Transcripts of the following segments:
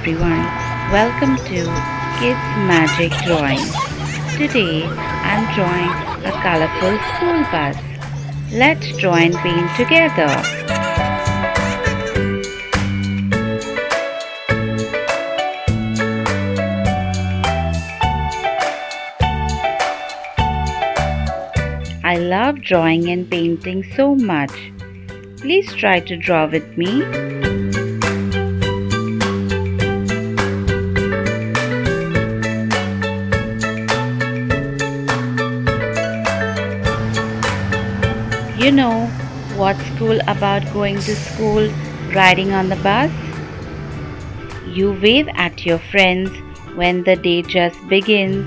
everyone, welcome to Kids Magic Drawing. Today I'm drawing a colorful school bus. Let's draw and paint together. I love drawing and painting so much. Please try to draw with me. You know what's cool about going to school riding on the bus? You wave at your friends when the day just begins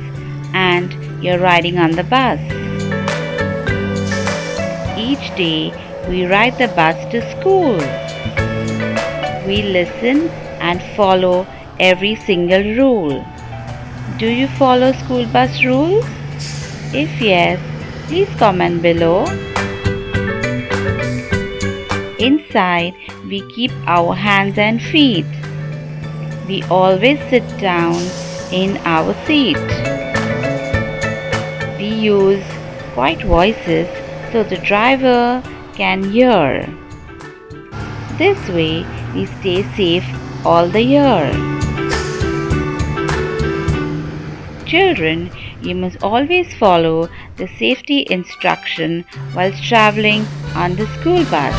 and you're riding on the bus. Each day we ride the bus to school. We listen and follow every single rule. Do you follow school bus rules? If yes, please comment below. Inside, we keep our hands and feet. We always sit down in our seat. We use quiet voices so the driver can hear. This way, we stay safe all the year. Children, you must always follow the safety instruction while traveling on the school bus.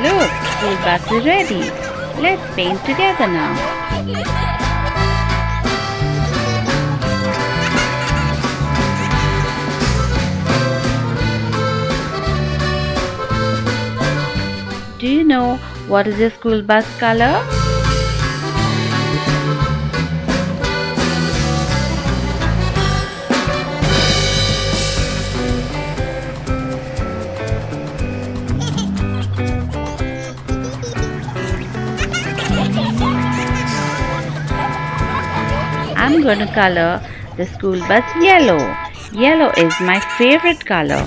Look, school bus is ready. Let's paint together now. Do you know what is your school bus color? I'm going to color the school bus yellow. Yellow is my favorite color.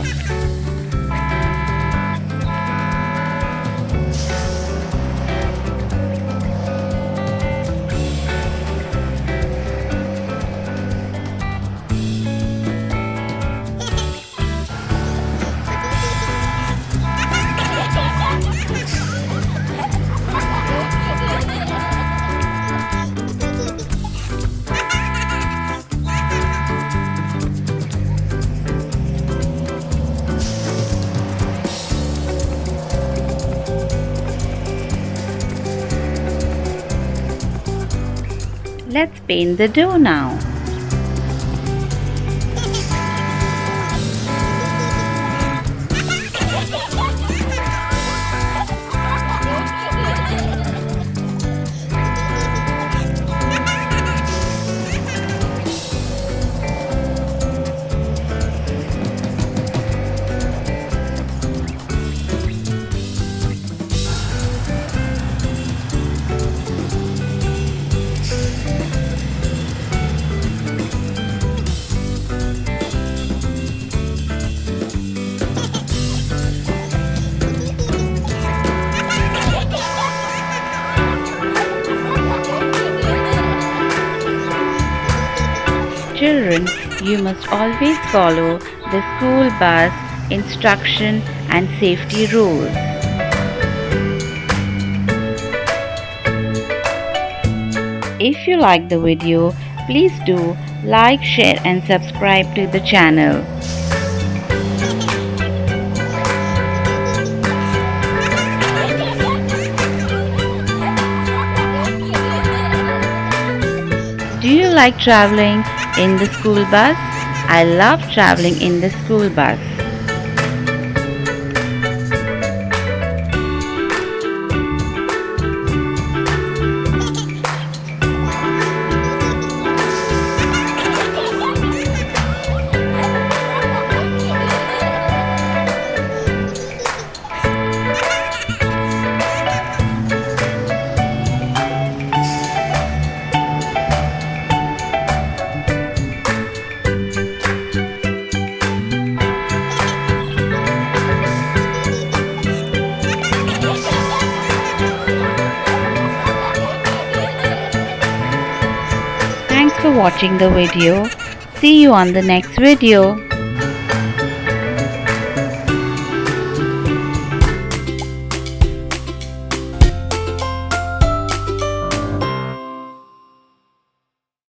Let's paint the door now. Children, you must always follow the school bus instruction and safety rules. If you like the video, please do like, share and subscribe to the channel. Do you like traveling in the school bus? I love traveling in the school bus. Thanks for watching the video. See you on the next video.